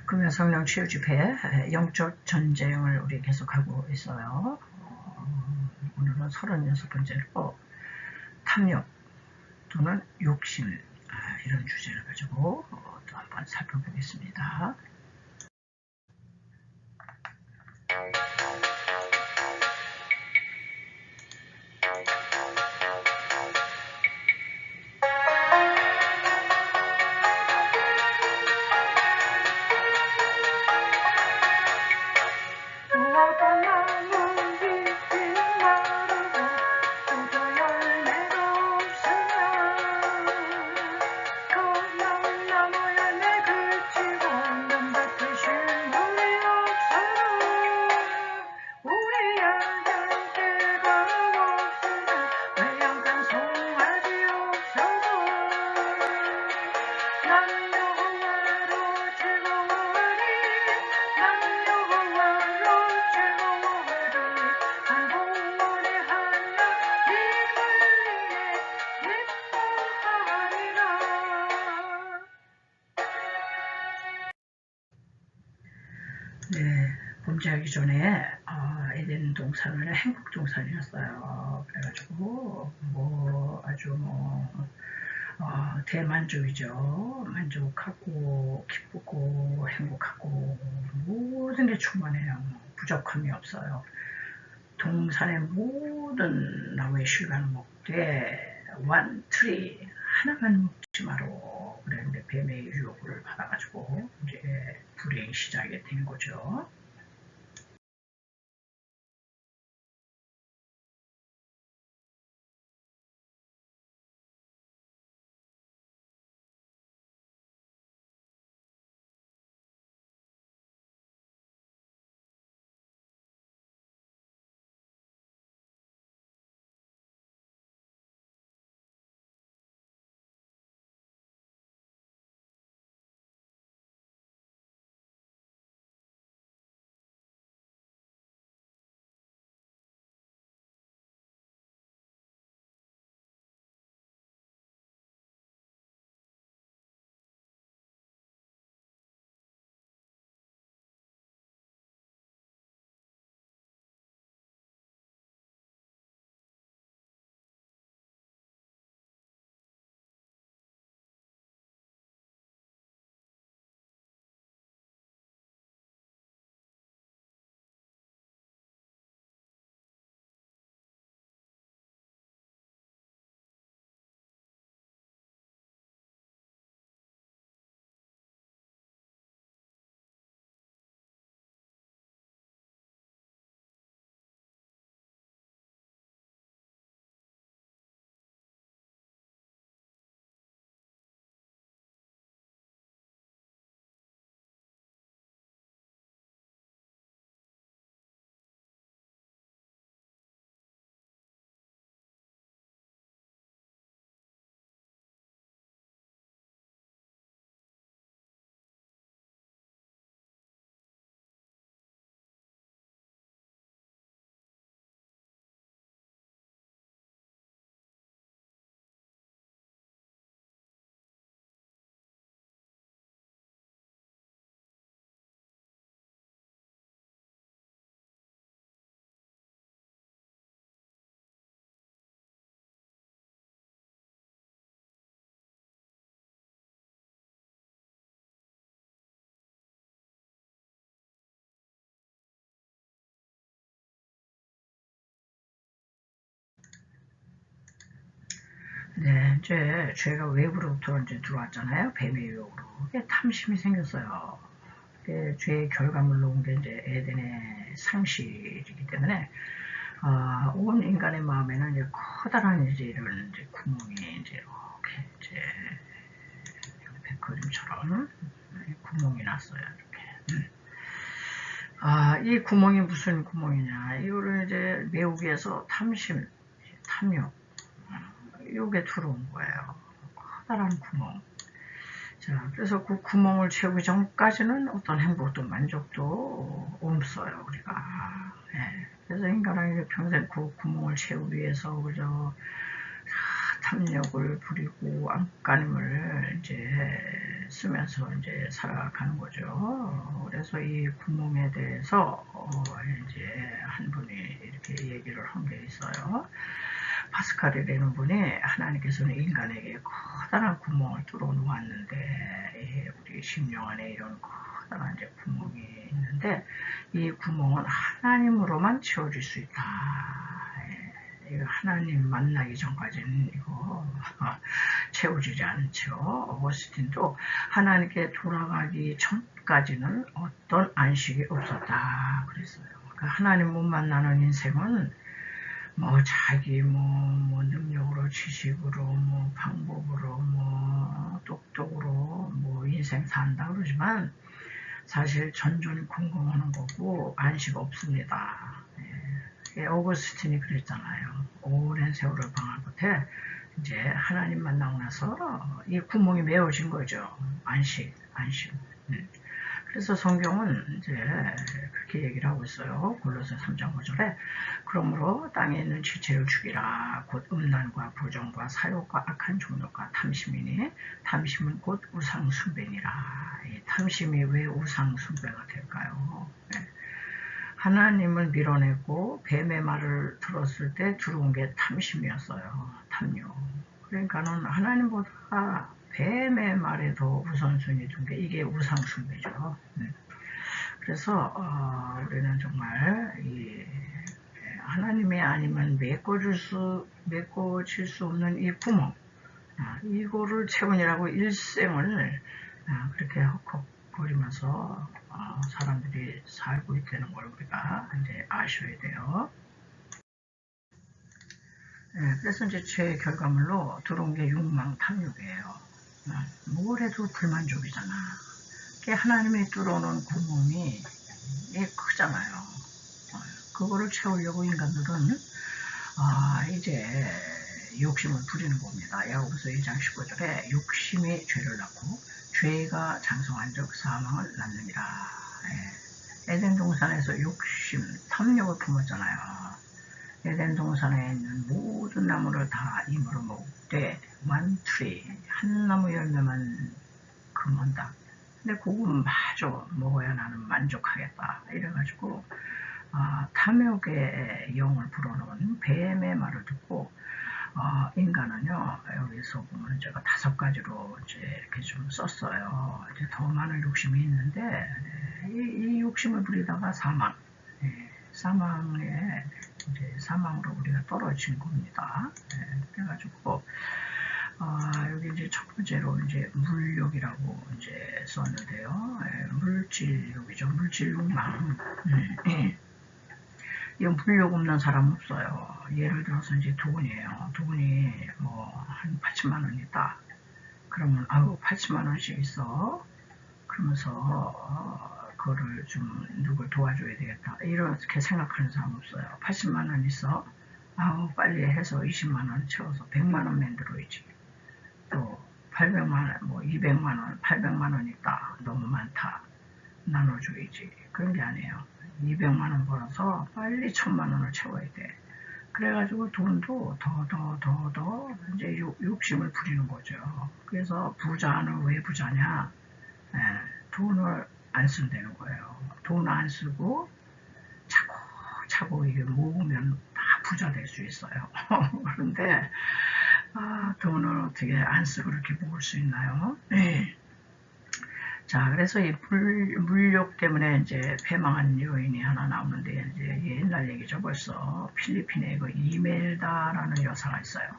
금요 성령 치유 집회 영적 전쟁을 우리 계속하고 있어요. 오늘은 36번째로 탐욕 또는 욕심 이런 주제를 가지고 또 한번 살펴보겠습니다. 네, 범죄하기 전에 에덴 동산은 행복 동산이었어요. 그래가지고 아주 대만족이죠. 만족하고 기쁘고 행복하고 모든 게 충만해요. 부족함이 없어요. 동산의 모든 나무의 실과는 먹되 one tree 하나만 먹지 마로 그랬는데 뱀의 유혹을 받아가지고 이제 불행이 시작이 된 거죠. 네, 이제 죄가 외부로부터 이제 들어왔잖아요. 뱀의 유혹으로. 이게 탐심이 생겼어요. 이게 죄의 결과물로 온 게 이제 에덴의 상실이기 때문에 온 인간의 마음에는 이제 커다란 이제 이런 이제 구멍이 이제 이렇게 이제 그림처럼 구멍이 났어요. 이렇게. 이 구멍이 무슨 구멍이냐? 이거를 이제 메우기 위해서 탐심, 탐욕, 요게 들어온 거예요. 커다란 구멍. 자, 그래서 그 구멍을 채우기 전까지는 어떤 행복도 만족도 없어요, 우리가. 네. 그래서 인간에게 평생 그 구멍을 채우기 위해서 그저 탐욕을 부리고 안간힘을 이제 쓰면서 이제 살아가는 거죠. 그래서 이 구멍에 대해서 이제 한 분이 이렇게 얘기를 한 게 있어요. 파스칼이라는 분이 하나님께서는 인간에게 커다란 구멍을 뚫어 놓았는데 우리 심령 안에 이런 커다란 이제 구멍이 있는데 이 구멍은 하나님으로만 채워질 수 있다. 이거 하나님 만나기 전까지는 이거 채워지지 않죠. 어거스틴도 하나님께 돌아가기 전까지는 어떤 안식이 없었다 그랬어요. 그러니까 하나님 못 만나는 인생은 뭐 자기 뭐 능력으로 지식으로 뭐 방법으로 뭐 똑똑으로 뭐 인생 산다 그러지만 사실 전전이 궁금하는 거고 안식 없습니다. 오거스틴이 그랬잖아요. 오랜 세월을 방한 끝에 이제 하나님 만나고 나서 이 구멍이 메워진 거죠. 안식. 그래서 성경은 이제 그렇게 얘기를 하고 있어요. 골로새 3장 5절에 그러므로 땅에 있는 지체를 죽이라. 곧 음란과 부정과 사욕과 악한 종욕과 탐심이니 탐심은 곧 우상 숭배니라. 이 탐심이 왜 우상 숭배가 될까요? 하나님을 밀어내고 뱀의 말을 들었을 때 들어온 게 탐심이었어요. 탐욕. 그러니까는 하나님보다 뱀의 말에 더 우선순위 둔 게 이게 우상숭배죠. 그래서 우리는 정말 이 하나님이 아니면 메꿔질 수 없는 이 구멍, 이거를 채우느라고 일생을 그렇게 헉헉거리면서 사람들이 살고 있다는 걸 우리가 이제 아셔야 돼요. 그래서 이제 제 결과물로 들어온 게 욕망, 탐욕이에요. 뭘 해도 불만족이잖아. 하나님이 뚫어놓은 구멍이 크잖아요. 그거를 채우려고 인간들은 이제 욕심을 부리는 겁니다. 야고보서 2장 15절에 욕심이 죄를 낳고 죄가 장성한 적 사망을 낳느니라. 에덴 동산에서 욕심, 탐욕을 품었잖아요. 에덴 동산에 있는 모든 나무를 다 임으로 먹되 one tree, 한 나무 열매만 금한다. 근데 그거 마저 먹어야 나는 만족하겠다. 이래가지고 탐욕의 영을 불어넣은 뱀의 말을 듣고 인간은요, 여기서 보면 제가 5가지로 이제 이렇게 좀 썼어요. 이제 더 많은 욕심이 있는데, 이 욕심을 부리다가 사망으로 우리가 떨어진 겁니다. 그래가지고, 여기 이제 첫 번째로 이제 물욕이라고 이제 썼는데요. 물질욕이죠. 물질 욕망. 이 물욕 없는 사람 없어요. 예를 들어서 이제 돈이에요. 돈이 뭐 한 8천만 원 있다. 그러면 8천만 원씩 있어. 그러면서 그거를 좀 누굴 도와줘야 되겠다. 이렇게 생각하는 사람 없어요. 80만 원 있어. 빨리 해서 20만 원 채워서 100만 원 만들어야지. 또 800만 원, 뭐 200만 원, 800만 원 있다. 너무 많다. 나눠줘야지. 그런 게 아니에요. 200만 원 벌어서 빨리 1000만 원을 채워야 돼. 그래가지고 돈도 더 이제 욕심을 부리는 거죠. 그래서 부자는 왜 부자냐? 돈을 안 쓴다는 거예요. 돈 안 쓰고 차고 이게 모으면 다 부자 될 수 있어요. 그런데 돈을 어떻게 안 쓰고 그렇게 모을 수 있나요? 자, 그래서 이 물욕 때문에 이제 패망한 여인이 하나 나오는데, 이제 옛날 얘기죠. 벌써 필리핀에 그 이멜다라는 여사가 있어요.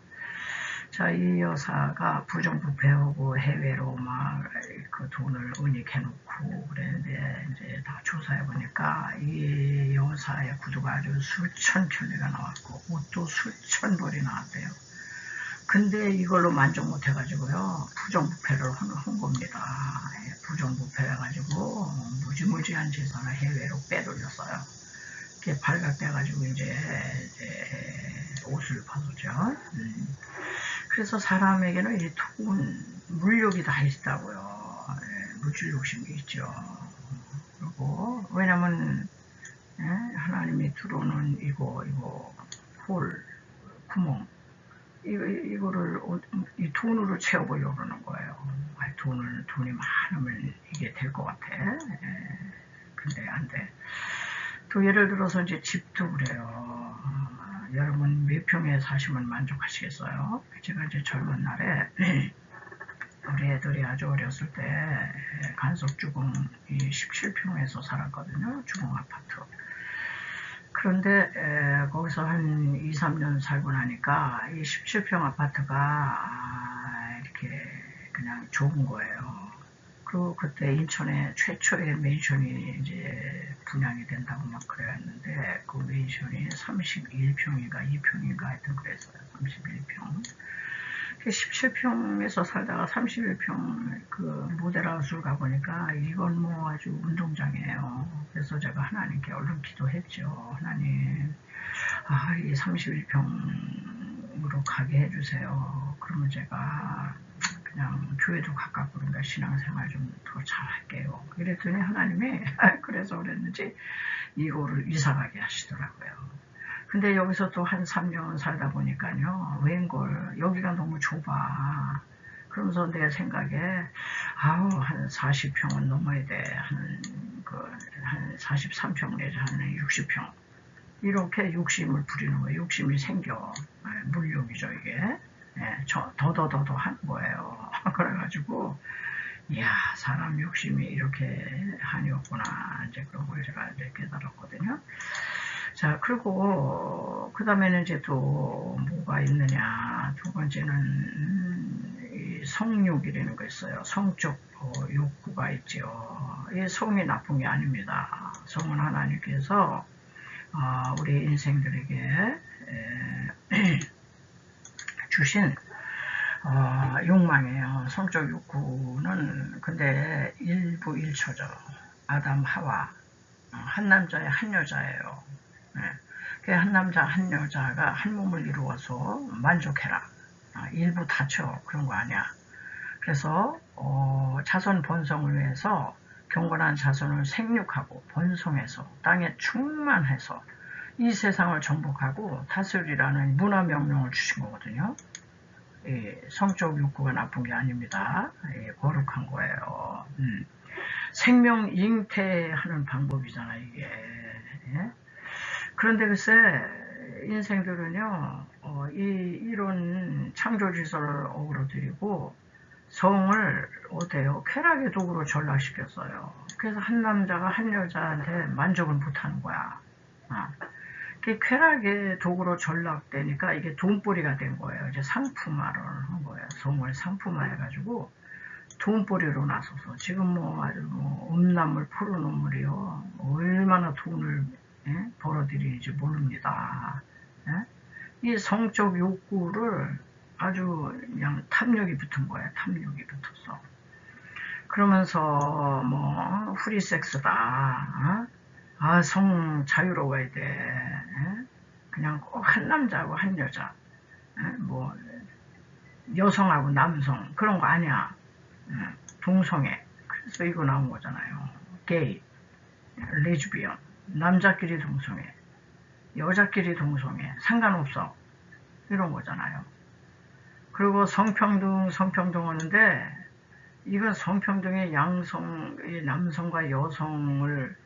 자, 이 여사가 부정부패하고 해외로 막 그 돈을 은닉해놓고 그랬는데, 이제 다 조사해 보니까 이 여사의 구두가 아주 수천 켤레가 나왔고, 옷도 수천 벌이 나왔대요. 근데 이걸로 만족 못 해가지고요, 부정부패를 한 겁니다. 부정부패 해가지고 무지무지한 재산을 해외로 빼돌렸어요. 이렇게 발각돼가지고 이제 옷을 벗었죠. 그래서 사람에게는 이 돈, 물욕이 다 있다고요. 물질 욕심이 있죠. 그리고 왜냐면 하나님이 들어오는 이거 홀, 구멍, 이거를 이 돈으로 채워보려고 그러는 거예요. 돈이 많으면 이게 될 것 같아. 근데 안 돼. 또 예를 들어서 이제 집도 그래요. 여러분 몇 평에 사시면 만족하시겠어요? 제가 이제 젊은 날에 우리 애들이 아주 어렸을 때 간석주공 17평에서 살았거든요. 주공 아파트. 그런데 거기서 한 2, 3년 살고 나니까 이 17평 아파트가 이렇게 그냥 좁은 거예요. 그리고 그때 인천에 최초의 맨션이 이제 분양이 된다고 막 그랬는데 그 맨션이 31평인가 2평인가 하여튼 그랬어요. 31평. 17평에서 살다가 31평 그 모델하우스를 가보니까 이건 뭐 아주 운동장이에요. 그래서 제가 하나님께 얼른 기도했죠. 하나님, 이 31평으로 가게 해주세요. 그러면 제가 그냥 교회도 가깝고 그러니까 신앙생활 좀 더 잘할게요. 그랬더니 하나님이 그래서 그랬는지 이거를 이사가게 하시더라고요. 근데 여기서 또 한 3년 살다 보니까요, 웬걸 여기가 너무 좁아. 그러면서 내 생각에 한 40평은 넘어야 돼. 한 43평 내지 한 60평. 이렇게 욕심을 부리는 거예요. 욕심이 생겨. 물욕이죠 이게. 더더더더 한 거예요. 그래가지고 이야, 사람 욕심이 이렇게 한이 없구나. 이제 그런 걸 제가 이제 깨달았거든요. 자, 그리고 그 다음에는 이제 또 뭐가 있느냐. 두 번째는 이 성욕이라는 거 있어요. 성적 욕구가 있죠. 이 성이 나쁜 게 아닙니다. 성은 하나님께서 우리 인생들에게 주신 욕망이에요. 성적 욕구는 근데 일부 일초죠. 아담 하와 한 남자에 한 여자예요. 한 남자 한 여자가 한 몸을 이루어서 만족해라. 일부 다쳐 그런 거 아니야. 그래서 자손 번성을 위해서 경건한 자손을 생육하고 번성해서 땅에 충만해서 이 세상을 정복하고 다스리라는 문화 명령을 주신 거거든요. 성적 욕구가 나쁜 게 아닙니다. 거룩한 거예요. 생명 잉태하는 방법이잖아요, 이게. 그런데 글쎄, 인생들은요, 이런 창조질서를 어그러뜨리고, 성을 어때요? 쾌락의 도구로 전락시켰어요. 그래서 한 남자가 한 여자한테 만족을 못하는 거야. 쾌락의 도구로 전락되니까 이게 돈벌이가 된 거예요. 이제 상품화를 한 거예요. 성을 상품화해가지고 돈벌이로 나서서 지금 뭐 아주 음란물, 포르노물이요. 얼마나 돈을 벌어들이는지 모릅니다. 이 성적 욕구를 아주 그냥 탐욕이 붙은 거예요. 탐욕이 붙었어. 그러면서 뭐 프리섹스다. 성 자유로워야 돼. 그냥 꼭 한 남자하고 한 여자. 뭐 여성하고 남성 그런 거 아니야. 동성애. 그래서 이거 나온 거잖아요. 게이, 레즈비언, 남자끼리 동성애, 여자끼리 동성애 상관없어. 이런 거잖아요. 그리고 성평등 하는데 이건 성평등의 남성과 여성을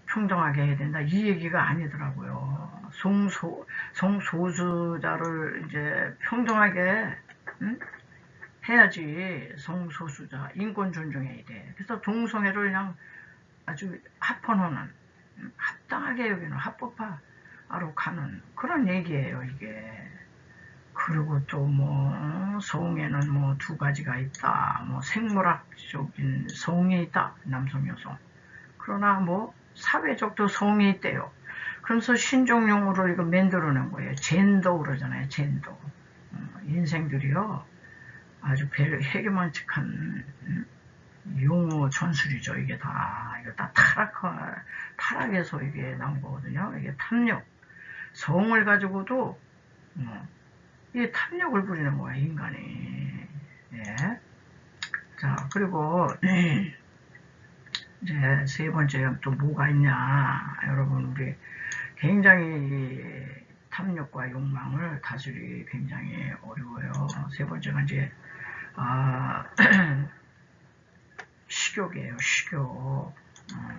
평등하게 해야 된다. 이 얘기가 아니더라고요. 성소수자를 이제 평등하게 해야지. 성소수자 인권 존중해야 돼. 그래서 동성애를 그냥 아주 합헌하는 합당하게 여기는 합법화로 가는 그런 얘기예요 이게. 그리고 또 뭐 성에는 뭐 두 가지가 있다. 뭐 생물학적인 성이 있다. 남성 여성. 그러나 뭐 사회적도 성이 있대요. 그러면서 신종용어를 이거 만들어낸 거예요. 젠더 그러잖아요. 젠더. 인생들이요. 아주 해괴만측한 용어 전술이죠. 이게 다. 이거 다 타락해서 이게 나온 거거든요. 이게 탐욕. 성을 가지고도 이게 탐욕을 부리는 거예요. 인간이. 예. 자, 그리고 이제 세 번째 또 뭐가 있냐. 여러분 우리 굉장히 탐욕과 욕망을 다스리기 굉장히 어려워요. 세 번째가 이제 식욕이에요. 식욕.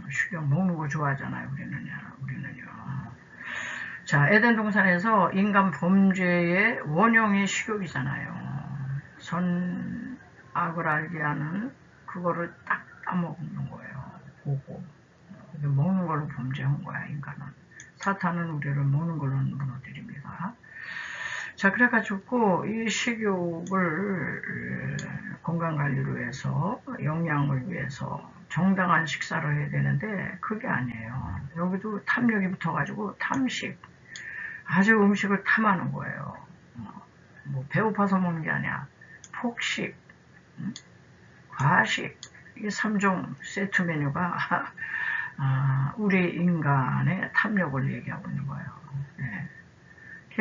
식욕 먹는 거 좋아하잖아요. 우리는요. 자, 에덴 동산에서 인간 범죄의 원형이 식욕이잖아요. 선악을 알게 하는 그거를 딱 따먹는 거예요. 보고. 먹는 걸로 범죄한 거야, 인간은. 사탄은 우리를 먹는 걸로 무너뜨립니다. 자, 그래가지고 이 식욕을 건강관리를 위해서, 영양을 위해서 정당한 식사를 해야 되는데 그게 아니에요. 여기도 탐욕이 붙어가지고 탐식, 아주 음식을 탐하는 거예요. 뭐 배고파서 먹는 게 아니야. 폭식, 과식, 이 3종 세트 메뉴가 우리 인간의 탐욕을 얘기하고 있는 거예요. 네.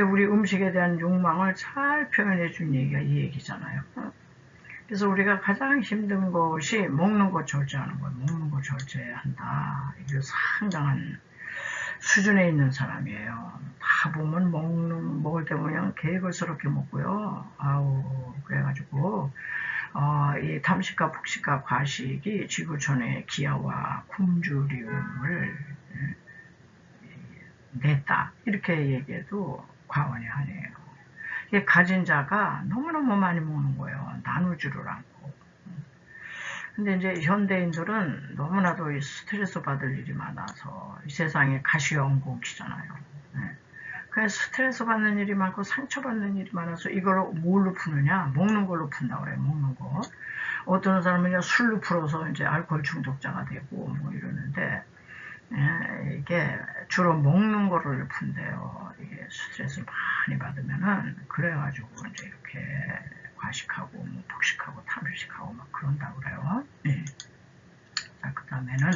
우리 음식에 대한 욕망을 잘 표현해 준 얘기가 이 얘기잖아요. 그래서 우리가 가장 힘든 것이 먹는 거 절제하는 거예요. 먹는 거 절제한다. 이게 상당한 수준에 있는 사람이에요. 다 보면 먹을 때 그냥 개걸스럽게 먹고요. 그래가지고 이 탐식과 폭식과 과식이 지구촌의 기아와 굶주림을 냈다. 이렇게 얘기해도 과언이 아니에요. 이게 가진 자가 너무너무 많이 먹는 거예요. 나누지를 않고. 근데 이제 현대인들은 너무나도 스트레스 받을 일이 많아서 이 세상에 가시연곡이잖아요. 네. 그래서 스트레스 받는 일이 많고 상처받는 일이 많아서 이걸 뭘로 푸느냐? 먹는 걸로 푼다고 그래요. 먹는 거. 어떤 사람은 술로 풀어서 이제 알코올 중독자가 되고 뭐 이러는데 이게 주로 먹는 거를 푼대요. 이게 스트레스 많이 받으면은 그래가지고 이제 이렇게 과식하고 뭐 폭식하고 탐식하고 막 그런다고 그래요. 자, 그 다음에는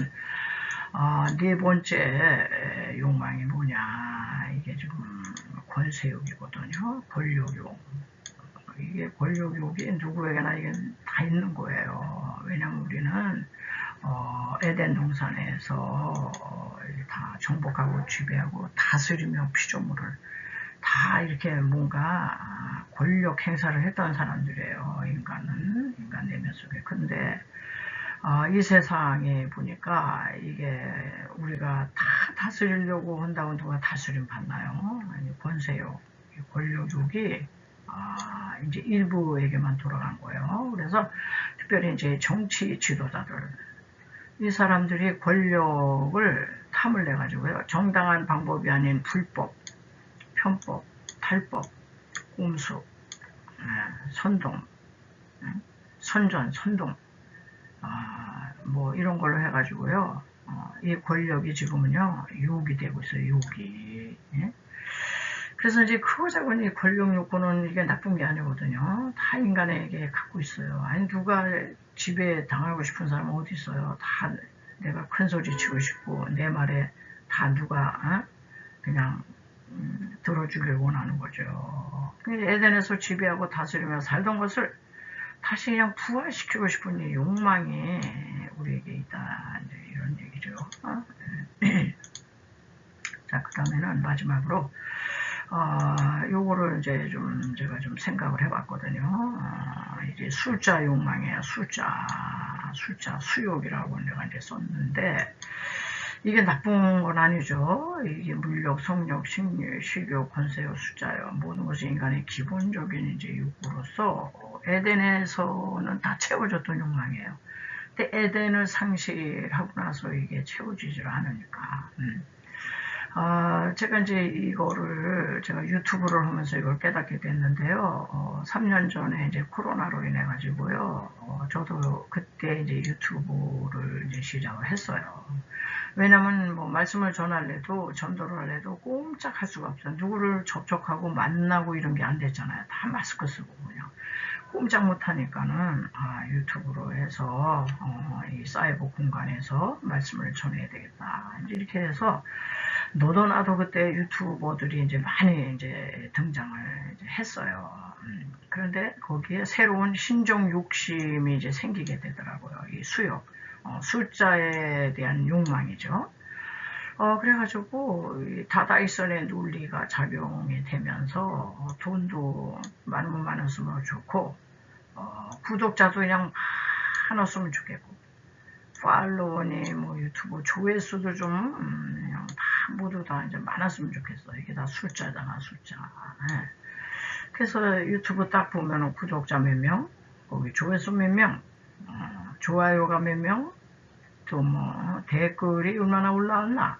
네 번째 욕망이 뭐냐? 이게 지금 권세욕이거든요. 권력욕. 이게 권력욕이 누구에게나 이게 다 있는 거예요. 왜냐면 우리는 에덴 동산에서 다 정복하고 지배하고 다스리며 피조물을 다 이렇게 뭔가 권력 행사를 했던 사람들이에요. 인간 내면 속에. 근데 이 세상에 보니까 이게 우리가 다 다스리려고 한다고 누가 다스림 받나요? 권세욕, 권력욕이 이제 일부에게만 돌아간 거예요. 그래서 특별히 이제 정치 지도자들, 이 사람들이 권력을 탐을 내가지고요. 정당한 방법이 아닌 불법, 편법, 탈법, 꼼수, 선동, 선동, 뭐 이런 걸로 해가지고요. 이 권력이 지금은요 유혹이 되고 있어요. 유혹이. 그래서 이제 크고 작은 이 권력 욕구는 이게 나쁜 게 아니거든요. 다 인간에게 갖고 있어요. 아니 누가 지배 당하고 싶은 사람은 어디 있어요? 다 내가 큰 소리 치고 싶고 내 말에 다 누가 그냥 들어주길 원하는 거죠. 에덴에서 지배하고 다스리며 살던 것을 다시 그냥 부활시키고 싶은 이 욕망이 우리에게 있다. 이제 이런 얘기죠. 자, 그 다음에는 마지막으로 요거를 이제 제가 좀 생각을 해봤거든요. 이제 숫자 욕망이에요. 숫자 수욕이라고 내가 이제 썼는데, 이게 나쁜 건 아니죠. 이게 물욕, 성욕, 식욕, 권세욕, 숫자요. 모든 것이 인간의 기본적인 이제 욕구로서 에덴에서는 다 채워졌던 욕망이에요. 근데 에덴을 상실하고 나서 이게 채워지질 않으니까. 제가 이제 이거를 제가 유튜브를 하면서 이걸 깨닫게 됐는데요. 3년 전에 이제 코로나로 인해 가지고요. 저도 그때 이제 유튜브를 이제 시작을 했어요. 왜냐면 뭐 말씀을 전할래도 전도를 할래도 꼼짝할 수가 없어요. 누구를 접촉하고 만나고 이런 게 안 됐잖아요. 다 마스크 쓰고 그냥 꼼짝 못하니까는 유튜브로 해서 이 사이버 공간에서 말씀을 전해야 되겠다. 이제 이렇게 해서 너도 나도 그때 유튜버들이 이제 많이 이제 등장을 이제 했어요. 그런데 거기에 새로운 신종 욕심이 이제 생기게 되더라고요. 이 수욕, 숫자에 대한 욕망이죠. 그래가지고 이 다다익선의 논리가 작용이 되면서 돈도 많으면 많을수록 좋고 구독자도 그냥 많았으면 좋겠고 팔로워니 뭐 유튜브 조회수도 좀 그냥 다 모두 다 이제 많았으면 좋겠어. 이게 다 숫자잖아, 숫자. 예. 그래서 유튜브 딱 보면 구독자 몇 명, 거기 조회수 몇 명, 좋아요가 몇 명, 또 뭐 댓글이 얼마나 올라왔나.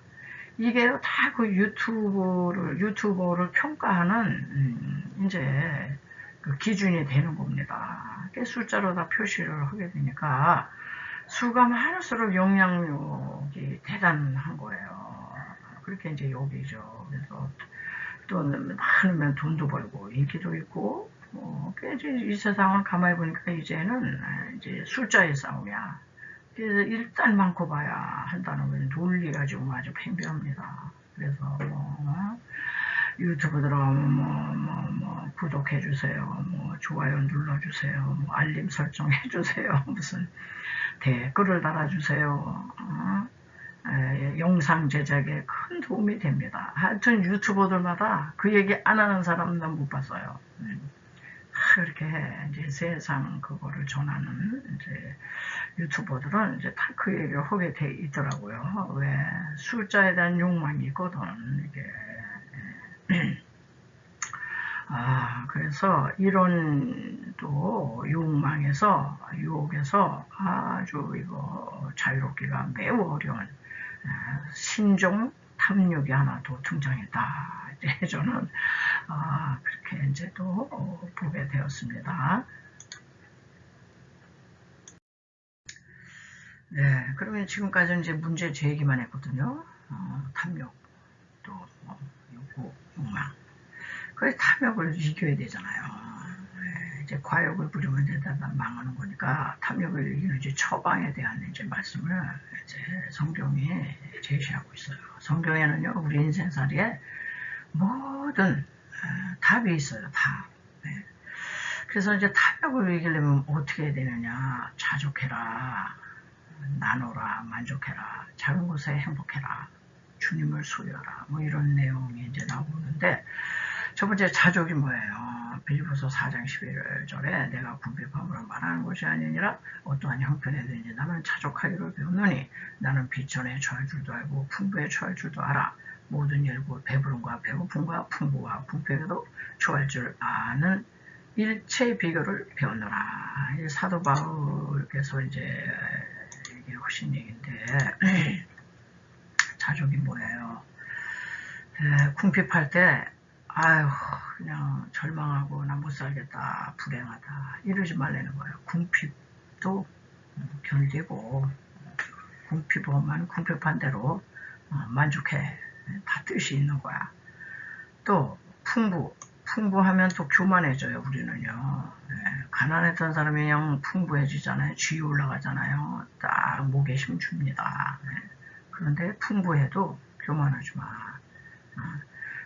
이게 다 그 유튜버를 평가하는 이제 그 기준이 되는 겁니다. 숫자로 다 표시를 하게 되니까 수가 많을수록 영향력이 대단한 거예요. 그렇게 이제 여기죠. 그래서 또 많으면 돈도 벌고 인기도 있고 이제 이 세상을 가만히 보니까 이제는 이제 숫자의 싸움이야. 그래서 일단 많고 봐야 한다는 건 논리가 지금 아주 팽배합니다. 그래서 유튜브 들어가면 구독해주세요, 뭐 좋아요 눌러주세요, 뭐 알림 설정해주세요, 무슨 댓글을 달아주세요. 영상 제작에 큰 도움이 됩니다. 하여튼 유튜버들마다 그 얘기 안 하는 사람은 못 봤어요. 그렇게 이제 세상 그거를 전하는 이제 유튜버들은 이제 다 그 얘기를 하게 돼 있더라고요. 왜 숫자에 대한 욕망이 있거든. 이게 그래서 이런 또 욕망에서 유혹에서 아주 이거 자유롭기가 매우 어려운 신종 탐욕이 하나 더 등장했다. 이제 저는 그렇게 이제 또 보게 되었습니다. 네, 그러면 지금까지는 이제 문제 제기만 했거든요. 탐욕, 또 욕구, 욕망. 그 탐욕을 이겨야 되잖아요. 네, 이제 과욕을 부리면 이제 다 망하는 거니까 탐욕을 이기는 이제 처방에 대한 이제 말씀을 이제 성경이 제시하고 있어요. 성경에는요, 우리 인생살이에 모든 답이 있어요. 답. 네. 그래서 이제 탐욕을 이기려면 어떻게 해야 되느냐? 자족해라, 나눠라, 만족해라, 작은 것에 행복해라, 주님을 소유하라, 뭐 이런 내용이 이제 나오는데, 첫 번째 자족이 뭐예요? 빌립보서 4장 11절에 내가 궁핍함으로 말하는 것이 아니니라 어떠한 형편에든지 나는 자족하기를 배우노니 나는 비천에 처할 줄도 알고 풍부에 처할 줄도 알아. 모든 일고 배부름과 배고픔과 풍부와 궁핍에도 처할 줄 아는 일체의 비결을 배우노라. 사도 바울께서 이제 이게 하신 얘기인데 자족이 뭐예요? 궁핍할 때 아유 그냥 절망하고 나 못 살겠다, 불행하다 이러지 말라는 거예요. 궁핍도 견디고 궁핍하면 궁핍한 대로 만족해. 다 뜻이 있는 거야. 또 풍부하면 또 교만해져요. 우리는요. 가난했던 사람이 그냥 풍부해지잖아요. 쥐 올라가잖아요. 딱 목에 힘줍니다. 그런데 풍부해도 교만하지 마.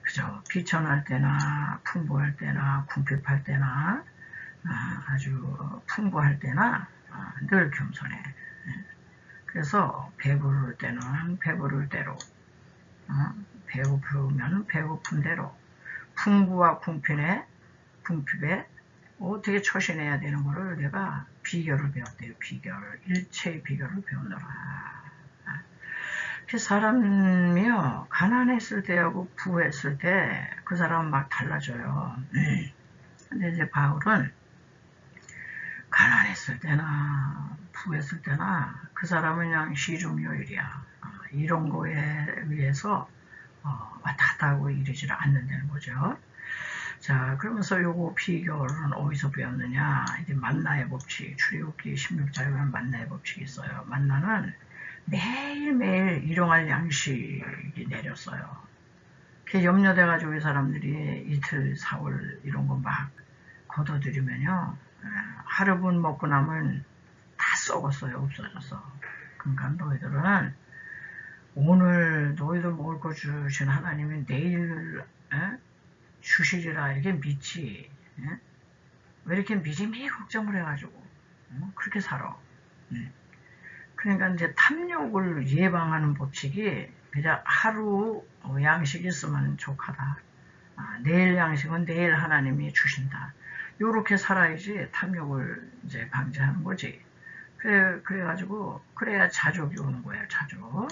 그죠? 비천할 때나 풍부할 때나 궁핍할 때나 아주 풍부할 때나 늘 겸손해. 그래서 배부를 때는 배부를 대로, 배고프면 배고픈 대로, 풍부와 궁핍에 어떻게 처신해야 되는 거를 내가 비결을 배웠대요. 비결을, 일체의 비결을 배우느라. 그 사람이요, 가난했을 때하고 부했을 때 그 사람은 막 달라져요. 근데 이제 바울은 가난했을 때나 부했을 때나 그 사람은 그냥 시종요일이야. 이런 거에 의해서 왔다 갔다 하고 이러지를 않는다는 거죠. 자, 그러면서 요거 비결은 어디서 배웠느냐? 이제 만나의 법칙, 출애굽기 16장에 보면 만나의 법칙이 있어요. 만나는 매일매일 일용할 양식이 내렸어요. 그게 염려돼가지고 이 사람들이 이틀, 4월 이런 거 막 걷어들이면요. 하루분 먹고 나면 다 썩었어요. 없어졌어. 그러니까 너희들은 오늘 너희들 먹을 거 주신 하나님이 내일 주시리라 이렇게 믿지. 왜 이렇게 미리미리 걱정을 해가지고 그렇게 살아. 그러니까 이제 탐욕을 예방하는 법칙이 그냥 하루 양식 있으면 족하다. 내일 양식은 내일 하나님이 주신다. 요렇게 살아야지 탐욕을 이제 방지하는 거지. 그래가지고, 그래야 자족이 오는 거야, 자족.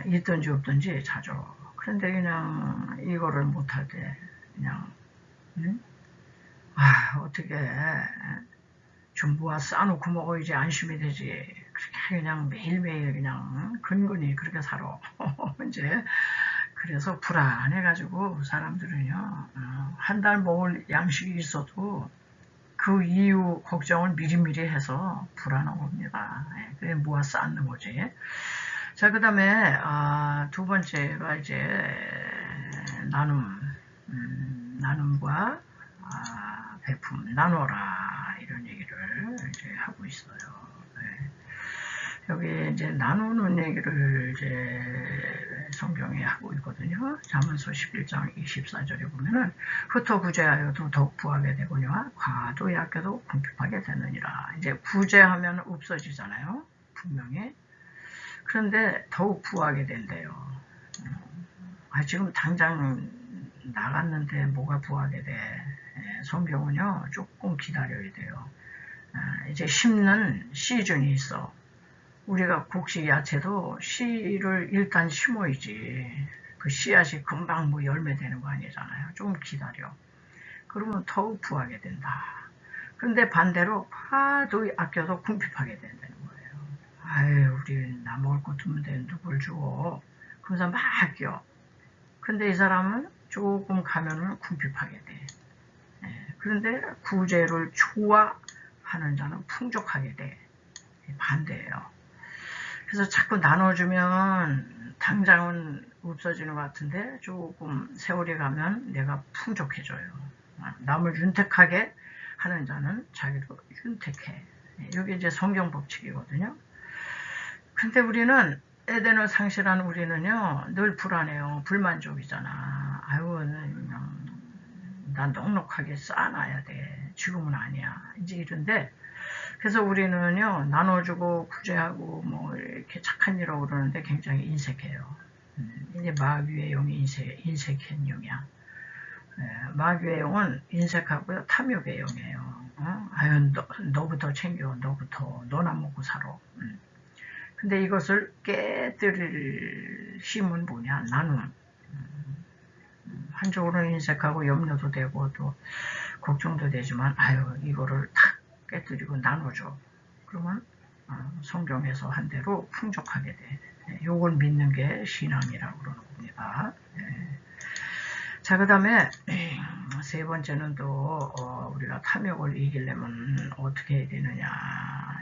있든지 없든지 자족. 그런데 그냥 이거를 못할 때, 그냥, 응? 어떻게, 좀 모아 싸놓고 먹어야지 안심이 되지. 그렇게 그냥 매일매일 그냥 근근히 그렇게 살아. 이제, 그래서 불안해가지고 사람들은요, 한 달 먹을 양식이 있어도 그 이후 걱정을 미리미리 해서 불안한 겁니다. 그래 모아 쌓는 거지. 자, 그 다음에 두 번째가 이제 나눔과 베품, 나눠라 이런 얘기를 이제 하고 있어요. 네. 여기 이제 나누는 얘기를 이제 성경에 하고 있거든요. 잠언서 11장 24절에 보면은 흩어 부재하여도 더욱 부하게 되거니와 과도 약해도 궁핍하게 되느니라. 이제 부재하면 없어지잖아요. 분명히. 그런데 더욱 부하게 된대요. 지금 당장 나갔는데 뭐가 부하게 돼. 성경은요 조금 기다려야 돼요. 이제 심는 시즌이 있어. 우리가 곡식 야채도 씨를 일단 심어야지. 그 씨앗이 금방 뭐 열매 되는 거 아니잖아요. 좀 기다려. 그러면 더욱 부하게 된다. 그런데 반대로 파도 아껴도 궁핍하게 된다는 거예요. 아유, 우리 나 먹을 것 없는데 누굴 주고. 그러면서 막 아껴. 근데 이 사람은 조금 가면은 궁핍하게 돼. 그런데 구제를 좋아하는 자는 풍족하게 돼. 반대예요. 그래서 자꾸 나눠주면 당장은 없어지는 것 같은데 조금 세월이 가면 내가 풍족해져요. 남을 윤택하게 하는 자는 자기도 윤택해. 이게 이제 성경 법칙이거든요. 근데 우리는 에덴을 상실한 우리는요 늘 불안해요. 불만족이잖아. 난 넉넉하게 쌓아놔야 돼. 지금은 아니야. 이제 이런데 그래서 우리는요 나눠주고 구제하고 뭐 이렇게 착한 일하고 그러는데 굉장히 인색해요. 이제 마귀의 영이 인색한 영이야. 마귀의 영은 인색하고요 탐욕의 영이에요. 너부터 챙겨. 너나 먹고 살아. 근데 이것을 깨뜨릴 힘은 뭐냐? 나눔. 한쪽으로는 인색하고 염려도 되고 또 걱정도 되지만 이거를 탁 깨뜨리고 나눠줘. 그러면 성경에서 한 대로 풍족하게 돼. 요걸 믿는 게 신앙이라고 그러는 겁니다. 자, 그 다음에 세 번째는 또 우리가 탐욕을 이기려면 어떻게 해야 되느냐.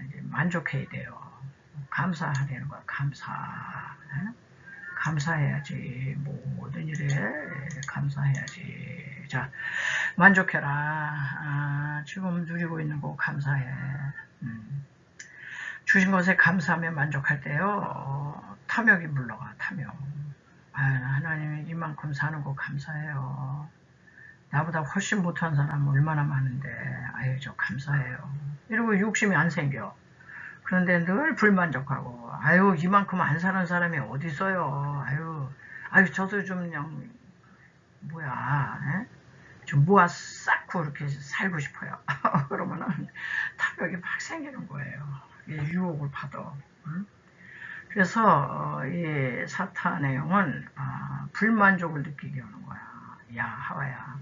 이제 만족해야 돼요. 감사하려는 거야. 감사해야지. 모든 일에 감사해야지. 자, 만족해라. 지금 누리고 있는 거 감사해. 주신 것에 감사하며 만족할 때요. 탐욕이 물러가. 탐욕. 하나님이 이만큼 사는 거 감사해요. 나보다 훨씬 못한 사람 얼마나 많은데 저 감사해요. 이러고 욕심이 안 생겨. 그런데 늘 불만족하고 이만큼 안 사는 사람이 어디 있어요. 저도 좀 그냥 좀 모아 쌓고 이렇게 살고 싶어요. 그러면은 탐욕이 막 생기는 거예요. 유혹을 받아. 그래서 이 사탄의 영은 불만족을 느끼게 하는 거야. 야 하와야,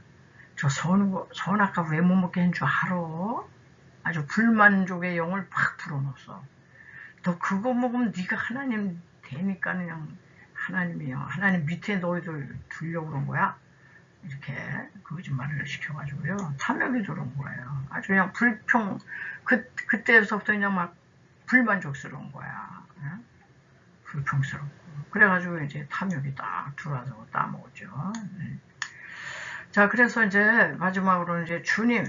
저 선 아까 왜 못 먹게 한 줄 알아? 아주 불만족의 영을 팍 불어넣었어. 너 그거 먹으면 네가 하나님 되니까 그냥 하나님 밑에 너희들 두려고 그런 거야. 이렇게 거짓말을 시켜가지고요. 탐욕이 들어온 거예요. 아주 그냥 그때서부터 그냥 막 불만족스러운 거야. 불평스럽고. 그래가지고 이제 탐욕이 딱 들어와서 따먹었죠. 자, 그래서 이제 마지막으로 이제 주님,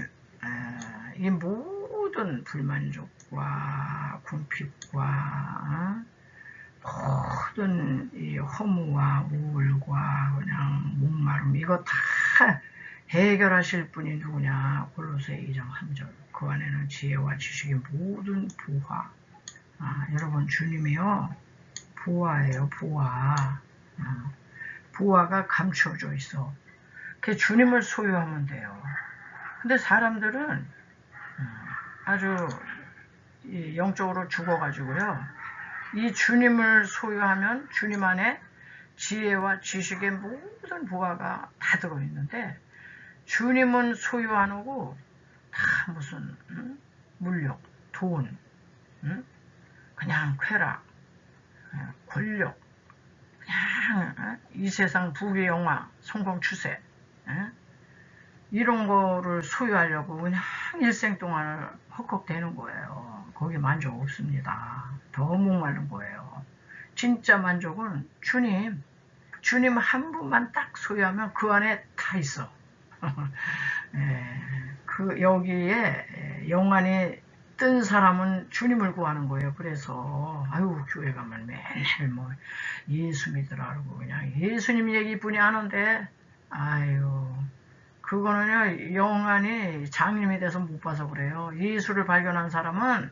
이 모든 불만족과 궁핍과 모든 이 허무와 우울과 그냥 목마름 이거 다 해결하실 분이 누구냐? 골로새 2장 3절. 그 안에는 지혜와 지식의 모든 부화 여러분 주님이요 보화예요. 보화. 보화가 감춰져 있어. 그 주님을 소유하면 돼요. 근데 사람들은 아주 영적으로 죽어가지고요. 이 주님을 소유하면 주님 안에 지혜와 지식의 모든 보화가 다 들어있는데 주님은 소유 안 하고 다 무슨 물력, 돈, 그냥 쾌락, 권력, 그냥 이 세상 부귀 영화, 성공 추세 이런 거를 소유하려고 그냥 일생 동안을 헉헉대는 거예요. 거기 만족 없습니다. 더 목마른 거예요. 진짜 만족은 주님 한 분만 딱 소유하면 그 안에 다 있어. 그 여기에 영안이 뜬 사람은 주님을 구하는 거예요. 그래서 아유 교회 가면 맨날 뭐 예수 믿으라고 그냥 예수님 얘기뿐이 하는데 아유 그거는요 영안이 장님이 돼서 못 봐서 그래요. 예수를 발견한 사람은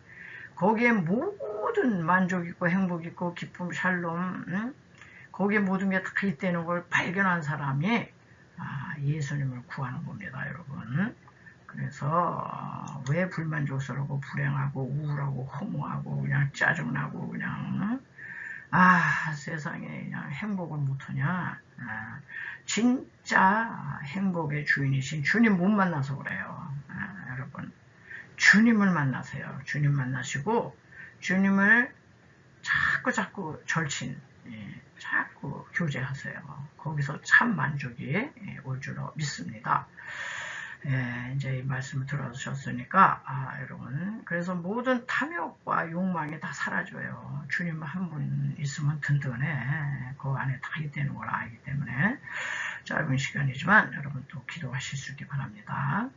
거기에 모든 만족 있고 행복 있고 기쁨 샬롬 거기에 모든 게 다 있다는 걸 발견한 사람이 예수님을 구하는 겁니다, 여러분. 그래서 왜 불만족스럽고 불행하고 우울하고 허무하고 그냥 짜증나고 그냥 세상에 그냥 행복을 못하냐. 진짜 행복의 주인이신 주님 못 만나서 그래요. 여러분 주님을 만나세요. 주님 만나시고 주님을 자꾸 절친 자꾸 교제하세요. 거기서 참 만족이 올 줄로 믿습니다. 이제 이 말씀을 들어주셨으니까 여러분 그래서 모든 탐욕과 욕망이 다 사라져요. 주님 한 분 있으면 든든해. 그 안에 다 있다는 걸 알기 때문에 짧은 시간이지만 여러분 또 기도하실 수 있기 바랍니다.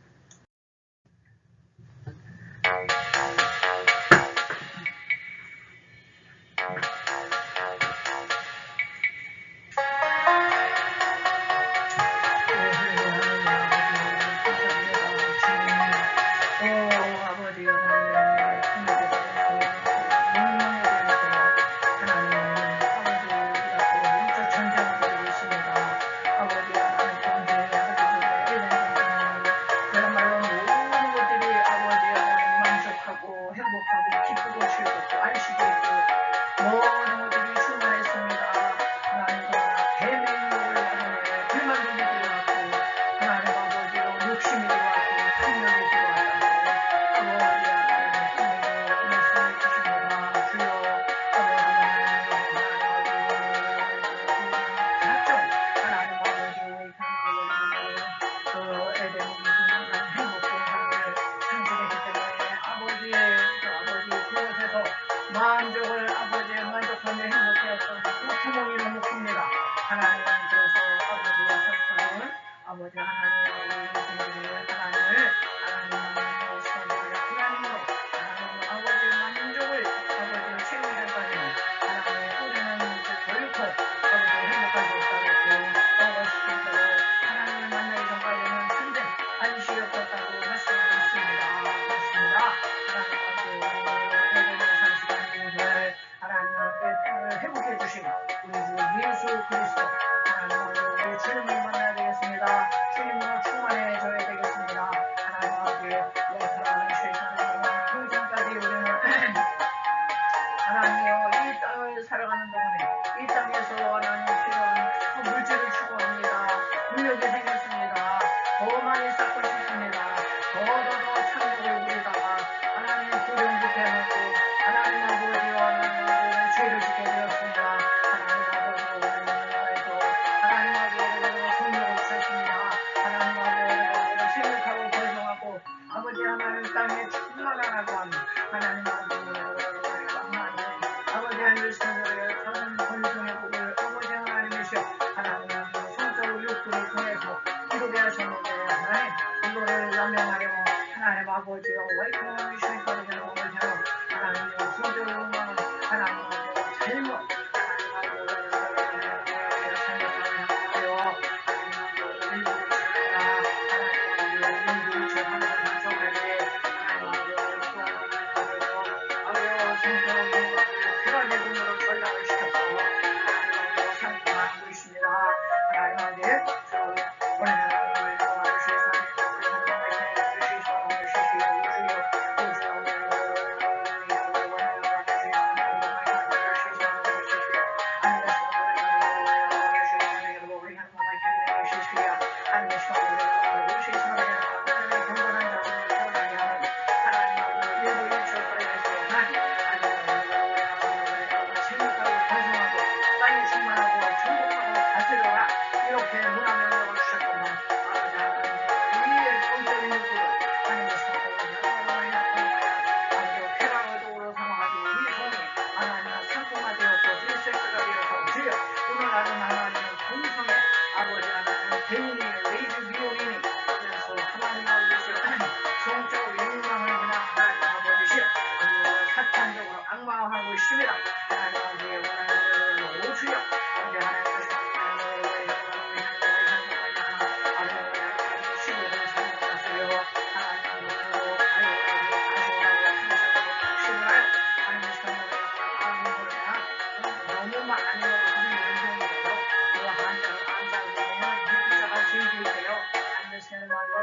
너무 많이 먹어서 이런 경우에요. 그 한자로 보면 유자가 제일 돼요. 안되시는 말로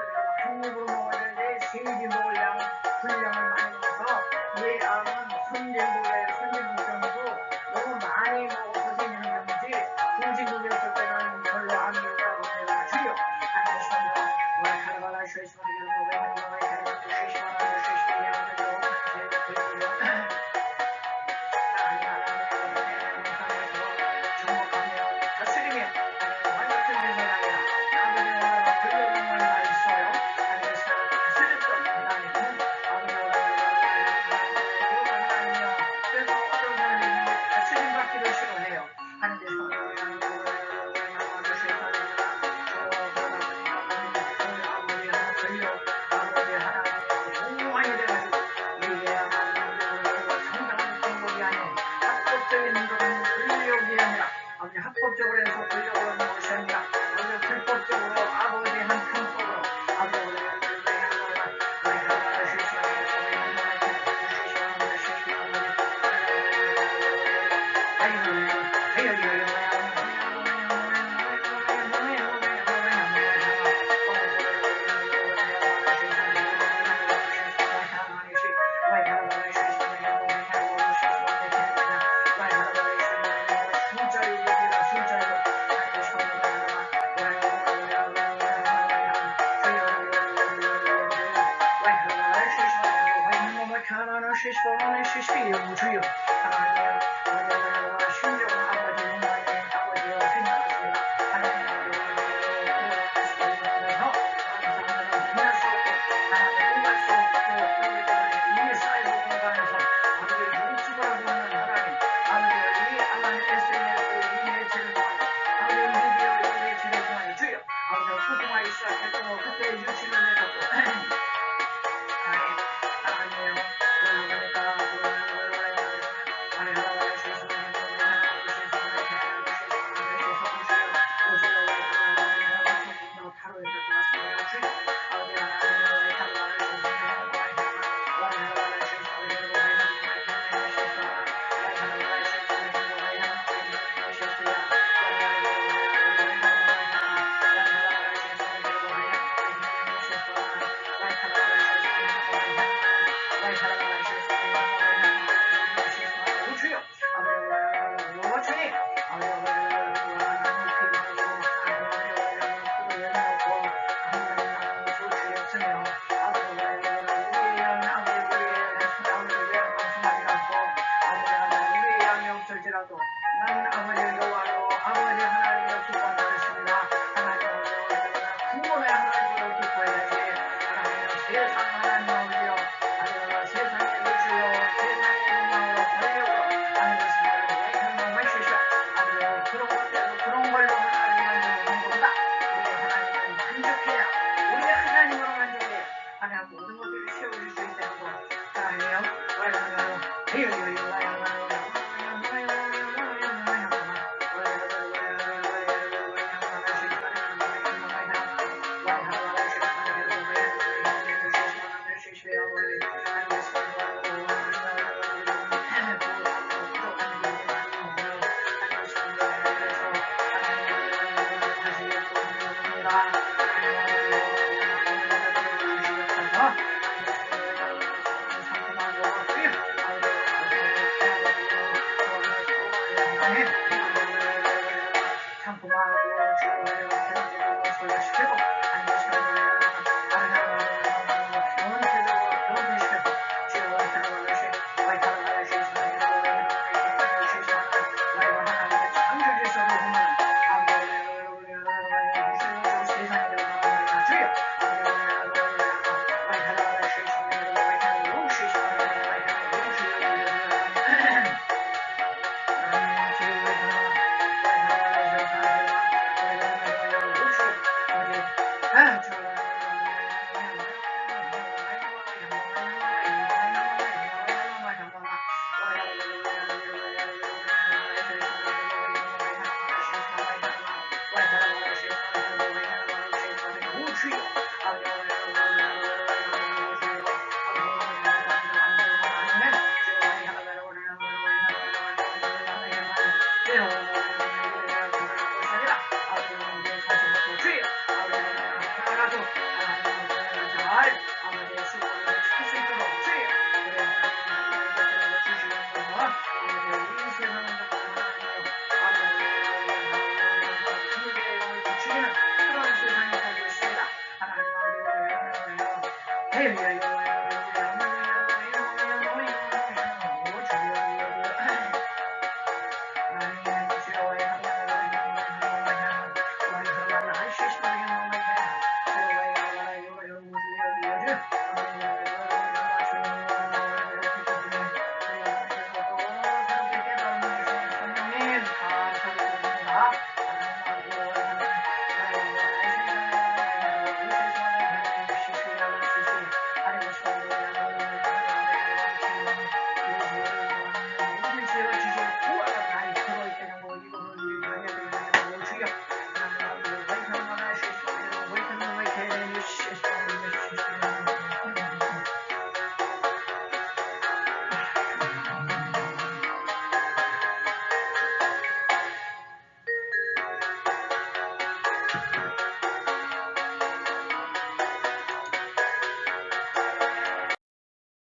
한 입으로 먹어야 되는데 세 입이 먹을 양 분량을 많이 먹어서 이 암은 선진국에도 너무 많이 먹어서 생기는 병이지 후진국에 있을 때는 별로 안 그런다고 해요. 주요 안되시는 말 가라바라 쉐시마리가 왜 하는 거야 쉐시마라 쉐시마리가 합법적으로 해서 권력을 얻는 것이 아니라 먼저 불법적으로 아버지의 한 편법으로 아버지의 주요 하나님 신종 아버지 영광의 아버지여 생각하십니다. 하나님께서 만날 수 없고 하나님 응할 수 없고 이 사이버 공간에서 아버지 유튜브를 보는 하나님 아버지 이 하나님 SNS 이 매체를 통하여 아버지 미디어 이 매체를 통하여 주여 아버지 소통하기 시작했고 그때 유치를 내렸고 나는 아버지 여호와로 아버지 하나님을 기뻐하였습니다. 하나님 구원의 하나님으로 기뻐해야지. 하나님 세상 하나님이여 하나님 세상의 주여 세상의 영광으로 권력으로 하나님 하나님을 주시오. 하나님 그런 것대로 그런 걸로 하나님을 오는 것보다 우리 하나님을 만족해야 우리 하나님으로 만족해야 하나님 모든 것들을 채워줄 수 있다는 거 하나님 아유,